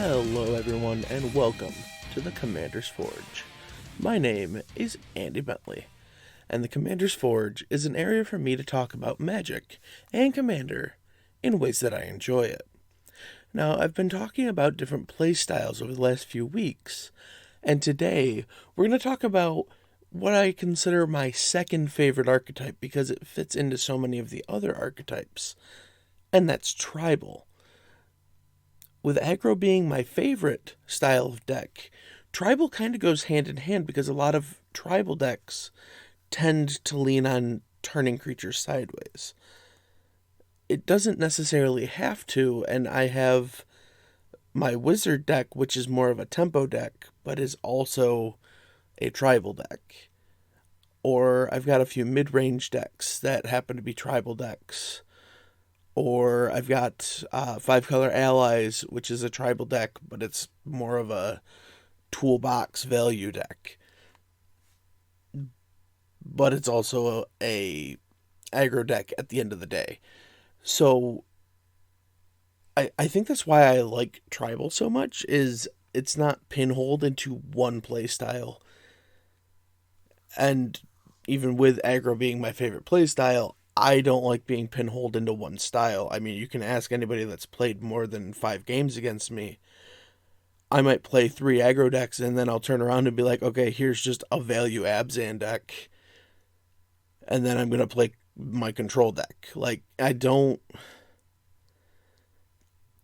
Hello, everyone, and welcome to the Commander's Forge. My name is Andy Bentley, and the Commander's Forge is an area for me to talk about magic and Commander in ways that I enjoy it. Now, I've been talking about different playstyles over the last few weeks, and today we're going to talk about what I consider my second favorite archetype because it fits into so many of the other archetypes, and that's tribal. With aggro being my favorite style of deck, tribal kind of goes hand in hand because a lot of tribal decks tend to lean on turning creatures sideways. It doesn't necessarily have to, and I have my wizard deck, which is more of a tempo deck, but is also a tribal deck. Or I've got a few mid-range decks that happen to be tribal decks. Or I've got 5-Color Allies, which is a tribal deck, but it's more of a toolbox value deck. But it's also a aggro deck at the end of the day. So I think that's why I like tribal so much, is it's not pinholed into one playstyle. And even with aggro being my favorite playstyle, I don't like being pinholed into one style. I mean, you can ask anybody that's played more than 5 games against me. I might play 3 aggro decks, and then I'll turn around and be like, okay, here's just a value Abzan deck. And then I'm going to play my control deck. Like, I don't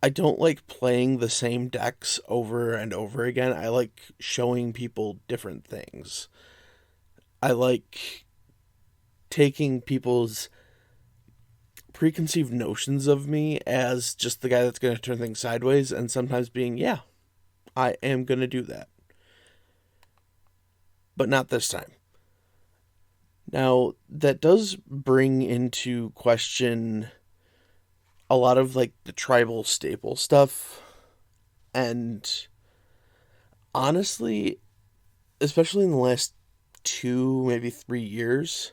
like playing the same decks over and over again. I like showing people different things. I like taking people's preconceived notions of me as just the guy that's going to turn things sideways, and sometimes being, yeah, I am going to do that. But not this time. Now, that does bring into question a lot of like the tribal staple stuff. And honestly, especially in the last 2, maybe 3 years,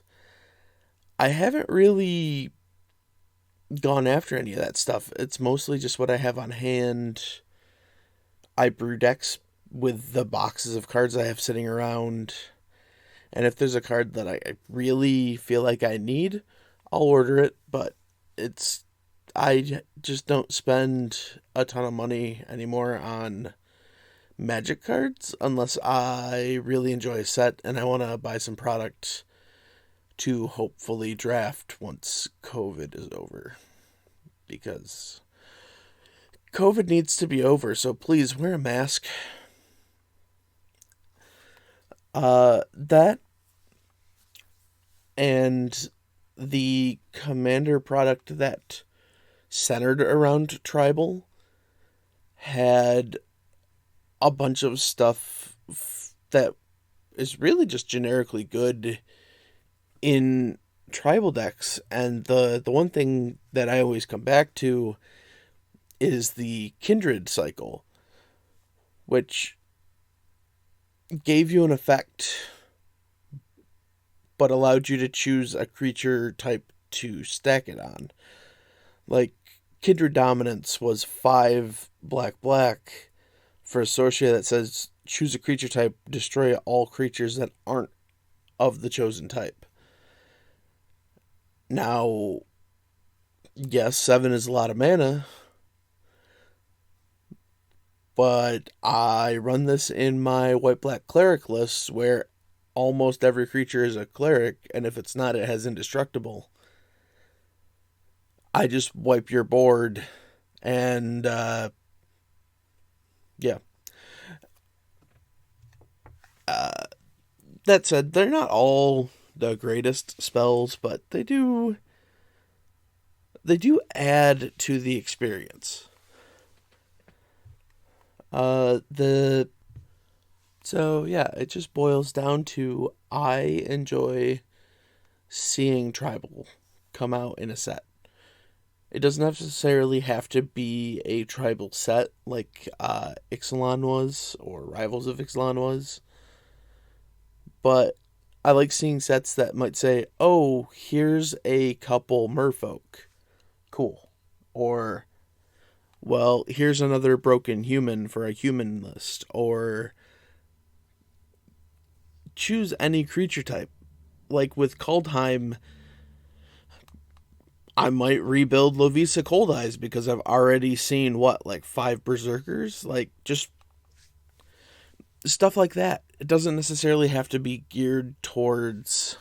I haven't really gone after any of that stuff. It's mostly just what I have on hand. I brew decks with the boxes of cards I have sitting around. And if there's a card that I really feel like I need, I'll order it. But I just don't spend a ton of money anymore on Magic cards unless I really enjoy a set and I want to buy some product to hopefully draft once COVID is over. Because COVID needs to be over, so please wear a mask. That and the Commander product that centered around tribal had a bunch of stuff that is really just generically good in tribal decks, and the one thing that I always come back to is the Kindred cycle, which gave you an effect but allowed you to choose a creature type to stack it on. Like, Kindred Dominance was 5 black for a sorcery that says choose a creature type, destroy all creatures that aren't of the chosen type. Now, yes, 7 is a lot of mana, but I run this in my white-black cleric lists where almost every creature is a cleric, and if it's not, it has indestructible. I just wipe your board, and yeah. That said, they're not all the greatest spells, but they do add to the experience. So yeah, it just boils down to I enjoy seeing tribal come out in a set. It doesn't necessarily have to be a tribal set like Ixalan was or Rivals of Ixalan was, but I like seeing sets that might say, "Oh, here's a couple merfolk, cool," or well, here's another broken human for a human list, or choose any creature type. Like with Kaldheim, I might rebuild Lovisa Cold Eyes because I've already seen, like 5 Berserkers? Like, just stuff like that. It doesn't necessarily have to be geared towards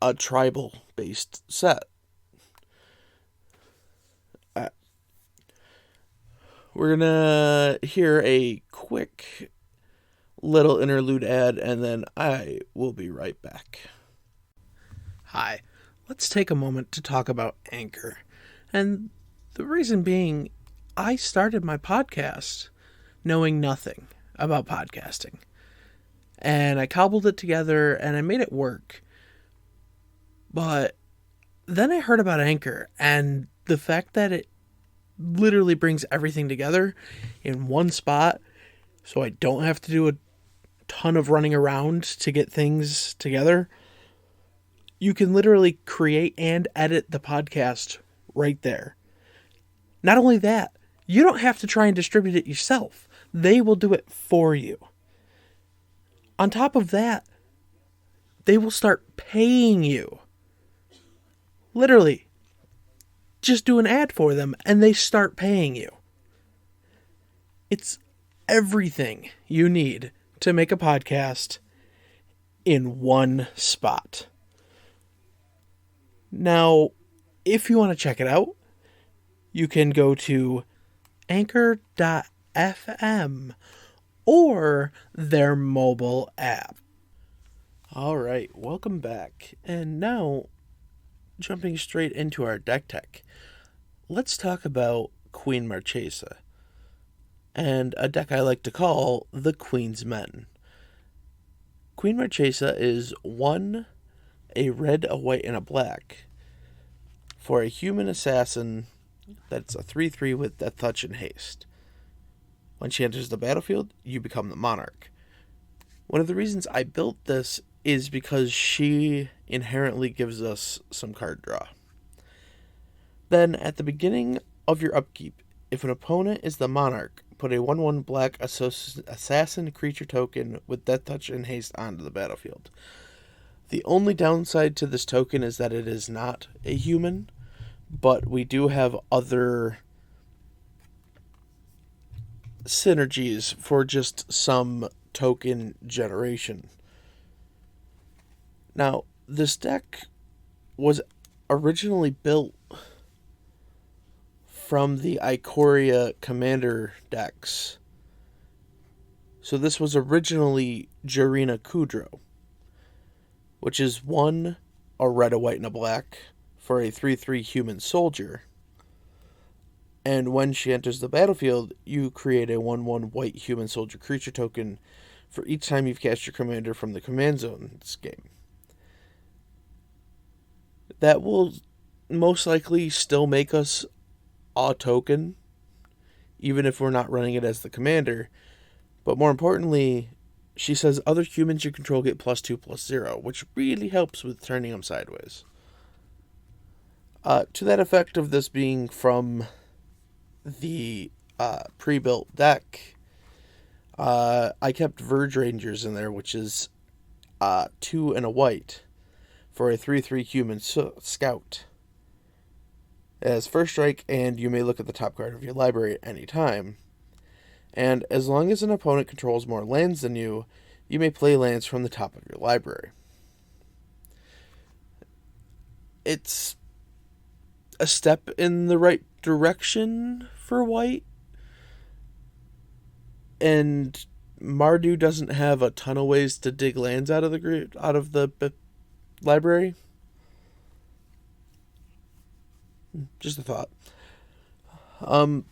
a tribal-based set. We're gonna hear a quick little interlude ad, and then I will be right back. Hi, let's take a moment to talk about Anchor. And the reason being, I started my podcast knowing nothing about podcasting. And I cobbled it together and I made it work. But then I heard about Anchor and the fact that it literally brings everything together in one spot, so I don't have to do a ton of running around to get things together. You can literally create and edit the podcast right there. Not only that, you don't have to try and distribute it yourself. They will do it for you. On top of that, they will start paying you. Literally, just do an ad for them and they start paying you. It's everything you need to make a podcast in one spot. Now, if you want to check it out, you can go to anchor.fm or their mobile app. All right, welcome back. And now, jumping straight into our deck tech, let's talk about Queen Marchesa, and a deck I like to call the Queen's Men. Queen Marchesa is 1, a red, a white, and a black for a human assassin that's a 3/3 with Death Touch and Haste. When she enters the battlefield, you become the Monarch. One of the reasons I built this is because she inherently gives us some card draw. Then, at the beginning of your upkeep, if an opponent is the Monarch, put a 1/1 black assassin creature token with Death Touch and Haste onto the battlefield. The only downside to this token is that it is not a human, but we do have other synergies for just some token generation. Now, this deck was originally built from the Ikoria Commander decks. So this was originally Jarina Kudro, which is 1, a red, a white, and a black for a 3/3 human soldier. And when she enters the battlefield, you create a 1/1 white human soldier creature token for each time you've cast your commander from the command zone this game. That will most likely still make us a token, even if we're not running it as the commander. But more importantly, she says other humans you control get +2/+0, which really helps with turning them sideways. To that effect of this being from the pre-built deck, I kept Verge Rangers in there, which is 2 and a white for a 3/3 human scout. It has first strike, and you may look at the top card of your library at any time. And as long as an opponent controls more lands than you, you may play lands from the top of your library. It's a step in the right direction for white. And Mardu doesn't have a ton of ways to dig lands out of the library. Just a thought. But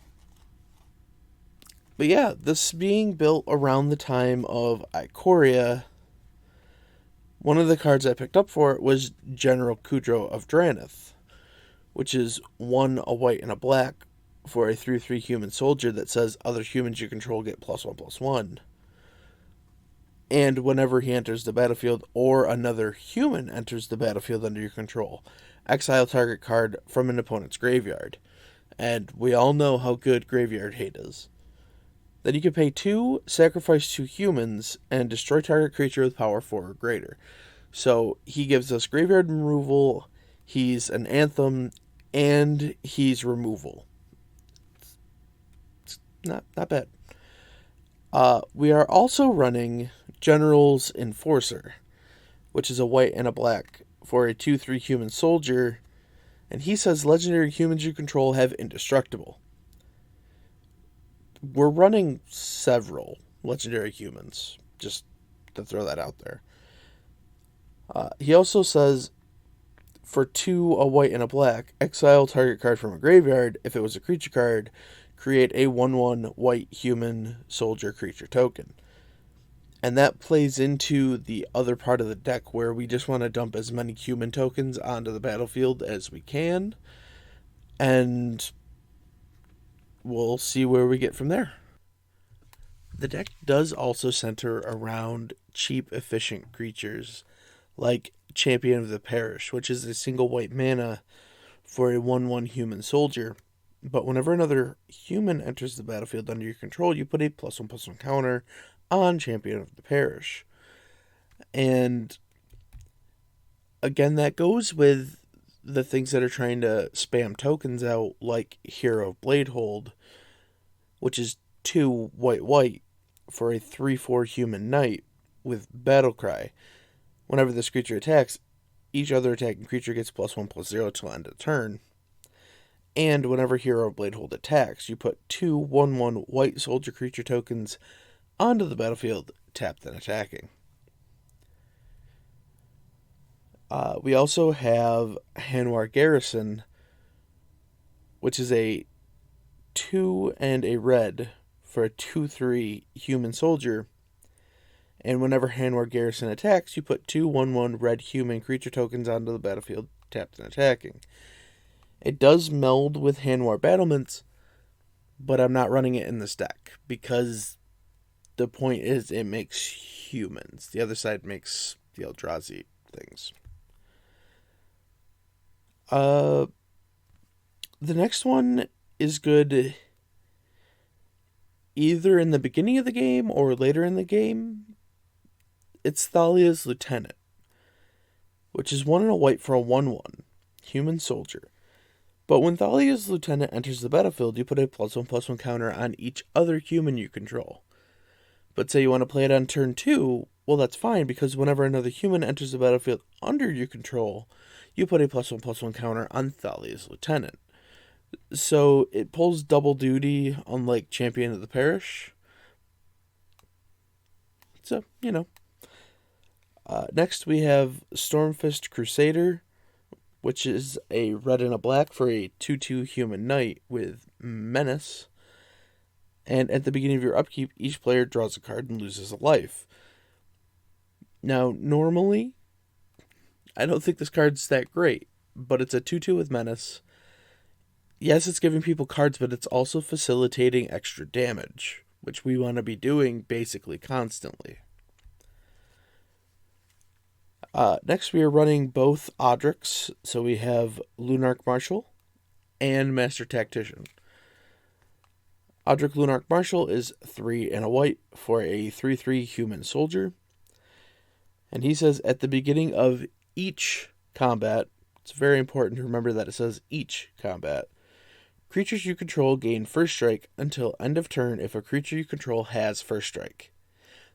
yeah, this being built around the time of Ikoria, one of the cards I picked up for it was General Kudro of Drannith, which is 1, a white, and a black for a 3/3 human soldier that says other humans you control get +1/+1. And whenever he enters the battlefield or another human enters the battlefield under your control, exile target card from an opponent's graveyard. And we all know how good Graveyard Hate is. Then you can pay 2, sacrifice 2 humans, and destroy target creature with power 4 or greater. So he gives us graveyard removal, he's an Anthem, and he's removal. It's not bad. We are also running General's Enforcer, which is a white and a black for a 2/3 human soldier, and he says legendary humans you control have indestructible. We're running several legendary humans, just to throw that out there. He also says, for 2, a white and a black, exile target card from a graveyard. If it was a creature card, create a 1/1 white human soldier creature token. And that plays into the other part of the deck where we just want to dump as many human tokens onto the battlefield as we can. And we'll see where we get from there. The deck does also center around cheap, efficient creatures like Champion of the Parish, which is a single white mana for a 1/1 human soldier. But whenever another human enters the battlefield under your control, you put a +1/+1 counter on Champion of the Parish. And again, that goes with the things that are trying to spam tokens out, like Hero of Bladehold, which is 2 white for a 3/4 human knight with Battlecry. Whenever this creature attacks, each other attacking creature gets +1/+0 till end of turn. And whenever Hero of Bladehold attacks, you put 2 1/1 white soldier creature tokens onto the battlefield, tapped and attacking. We also have Hanwar Garrison, which is a 2 and a red for a 2/3 human soldier. And whenever Hanwar Garrison attacks, you put 2 1/1 red human creature tokens onto the battlefield, tapped and attacking. It does meld with Hanwar Battlements, but I'm not running it in this deck because the point is it makes humans. The other side makes the Eldrazi things. The next one is good either in the beginning of the game or later in the game. It's Thalia's Lieutenant, which is 1 and a white for a 1/1 human soldier. But when Thalia's Lieutenant enters the battlefield, you put a +1/+1 counter on each other human you control. But say you want to play it on turn 2, well, that's fine, because whenever another human enters the battlefield under your control, you put a +1/+1 counter on Thalia's Lieutenant. So it pulls double duty, unlike Champion of the Parish. So, Next we have Stormfist Crusader, which is a red and a black for a 2/2 human knight with Menace. And at the beginning of your upkeep, each player draws a card and loses a life. Now, normally, I don't think this card's that great, but it's a 2/2 with Menace. Yes, it's giving people cards, but it's also facilitating extra damage, which we want to be doing basically constantly. Next, we are running both Odrix, so we have Lunarch Marshal and Master Tactician. Odrix Lunarch Marshal is 3 and a white for a 3/3 human soldier. And he says at the beginning of each combat, it's very important to remember that it says each combat, creatures you control gain first strike until end of turn if a creature you control has first strike.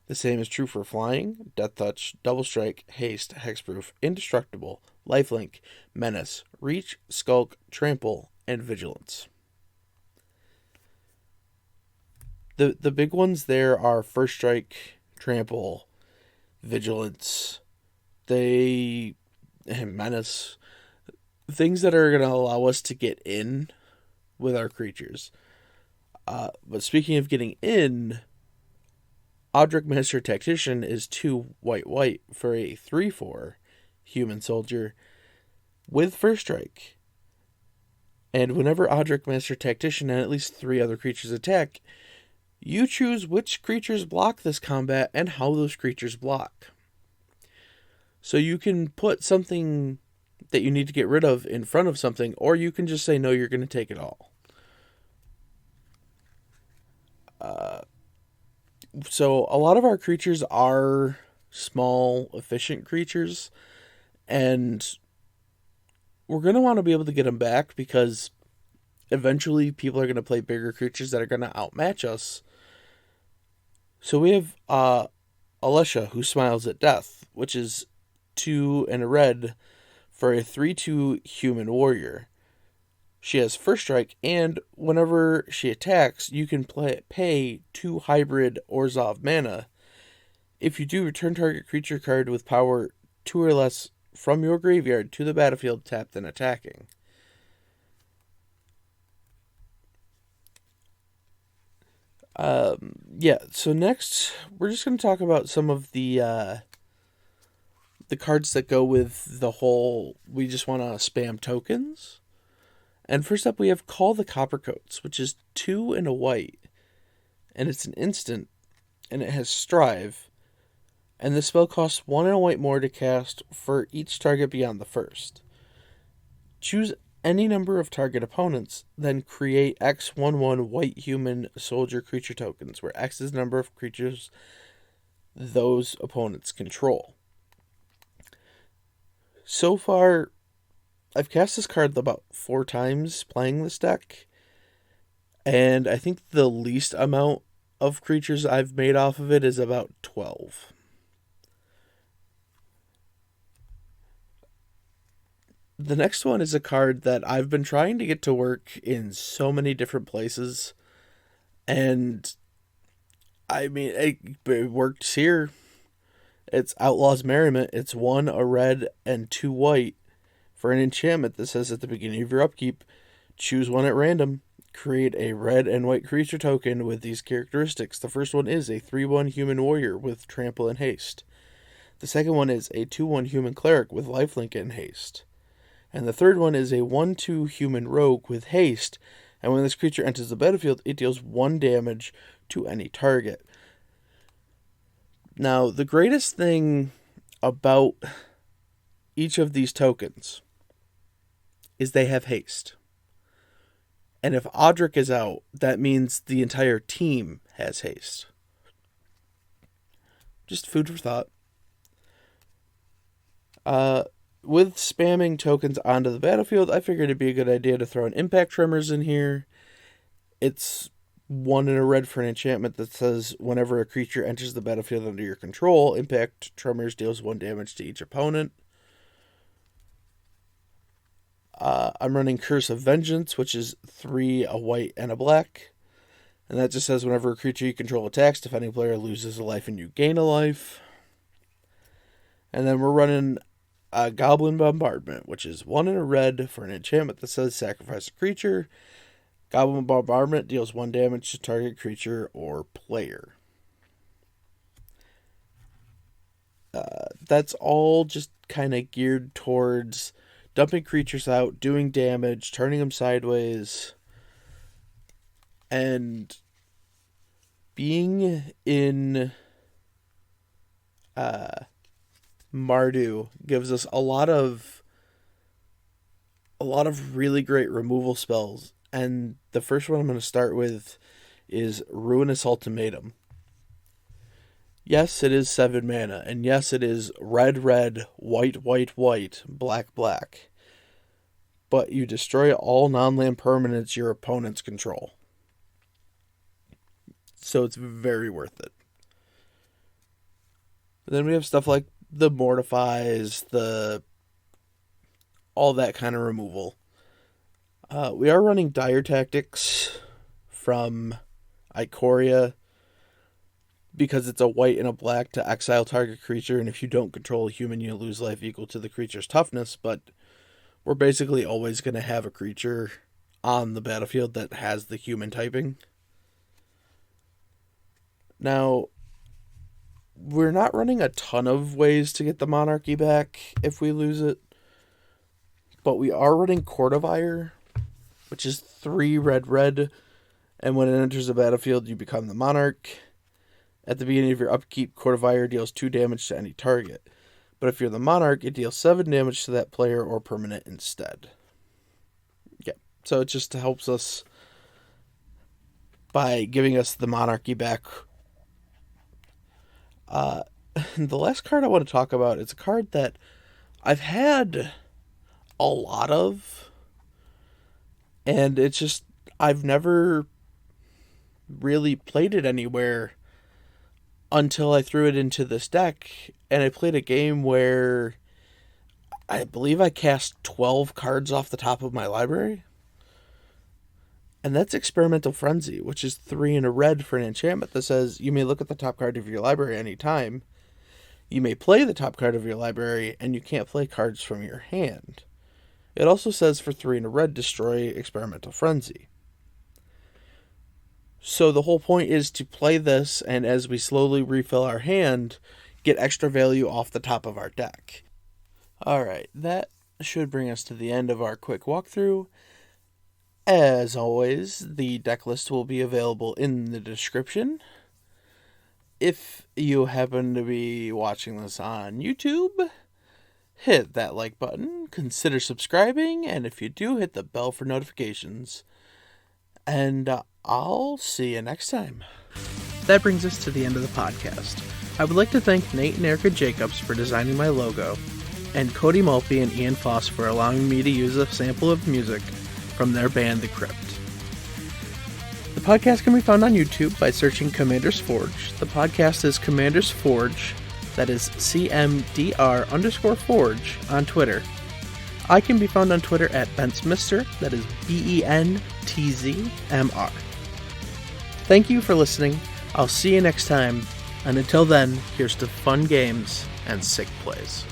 The same is true for flying, death touch, double strike, haste, hexproof, indestructible, lifelink, menace, reach, skulk, trample, and vigilance. The big ones there are first strike, trample, vigilance, and menace. Things that are going to allow us to get in with our creatures. But speaking of getting in, Odrix Master Tactician is 2 white for a 3/4 human soldier with first strike. And whenever Odrix Master Tactician and at least 3 other creatures attack, you choose which creatures block this combat and how those creatures block. So you can put something that you need to get rid of in front of something, or you can just say, no, you're going to take it all. So a lot of our creatures are small, efficient creatures, and we're going to want to be able to get them back because eventually people are going to play bigger creatures that are going to outmatch us. So we have Alesha, who smiles at death, which is 2 and a red for a 3/2 human warrior. She has first strike, and whenever she attacks, you can pay 2 hybrid Orzhov mana. If you do, return target creature card with power 2 or less from your graveyard to the battlefield tapped and attacking. So next, we're just going to talk about some of the cards that go with the whole, we just want to spam tokens. And first up, we have Call the Coppercoats, which is 2 and a white. And it's an instant, and it has Strive. And the spell costs 1 and a white more to cast for each target beyond the first. Choose any number of target opponents, then create X11 white human soldier creature tokens, where X is the number of creatures those opponents control. So far, I've cast this card about 4 times playing this deck, and I think the least amount of creatures I've made off of it is about 12. The next one is a card that I've been trying to get to work in so many different places, and I mean, it worked here. It's Outlaw's Merriment. It's 1 a red and 2 white for an enchantment that says at the beginning of your upkeep, choose one at random. Create a red and white creature token with these characteristics. The first one is a 3/1 human warrior with trample and haste. The second one is a 2/1 human cleric with lifelink and haste. And the third one is a 1/2 human rogue with haste. And when this creature enters the battlefield, it deals 1 damage to any target. Now, the greatest thing about each of these tokens is they have haste. And if Odric is out, that means the entire team has haste. Just food for thought. With spamming tokens onto the battlefield, I figured it'd be a good idea to throw an Impact Tremors in here. It's 1 in a red for an enchantment that says whenever a creature enters the battlefield under your control, Impact Tremors deals 1 damage to each opponent. I'm running Curse of Vengeance, which is 3 a white and a black. And that just says whenever a creature you control attacks, defending player loses a life and you gain a life. And then we're running Goblin Bombardment, which is 1 in a red for an enchantment that says sacrifice a creature. Goblin Bombardment deals 1 damage to target creature or player. That's all just kind of geared towards dumping creatures out, doing damage, turning them sideways, and being in Mardu gives us a lot of really great removal spells. And the first one I'm going to start with is Ruinous Ultimatum. Yes, it is 7 mana, and yes, it is red, red, white, white, white, black, black. But you destroy all non-land permanents your opponents control. So it's very worth it. Then we have stuff like the Mortifies, all that kind of removal. We are running Dire Tactics from Ikoria because it's a white and a black to exile target creature, and if you don't control a human, you lose life equal to the creature's toughness, but we're basically always going to have a creature on the battlefield that has the human typing. Now, we're not running a ton of ways to get the Monarchy back if we lose it, but we are running Court of Ire, which is 3 red, red, and when it enters the battlefield, you become the Monarch. At the beginning of your upkeep, Court of Ire deals 2 damage to any target. But if you're the Monarch, it deals 7 damage to that player or permanent instead. Yeah, so it just helps us by giving us the monarchy back. The last card I want to talk about is a card that I've had a lot of, and it's just, I've never really played it anywhere until I threw it into this deck, and I played a game where I believe I cast 12 cards off the top of my library. And that's Experimental Frenzy, which is 3 and a red for an enchantment that says you may look at the top card of your library anytime. You may play the top card of your library, and you can't play cards from your hand. It also says for 3 and a red, destroy Experimental Frenzy. So the whole point is to play this, and as we slowly refill our hand, get extra value off the top of our deck. Alright, that should bring us to the end of our quick walkthrough. As always, the deck list will be available in the description. If you happen to be watching this on YouTube, hit that like button, consider subscribing, and if you do, hit the bell for notifications. And I'll see you next time. That brings us to the end of the podcast. I would like to thank Nate and Erica Jacobs for designing my logo, and Cody Maltby and Ian Foss for allowing me to use a sample of music from their band, The Crypt. The podcast can be found on YouTube by searching Commander's Forge. The podcast is Commander's Forge, that is CMDR_Forge on Twitter. I can be found on Twitter at BentzMister, that is BENTZMR. Thank you for listening. I'll see you next time, and until then, here's to fun games and sick plays.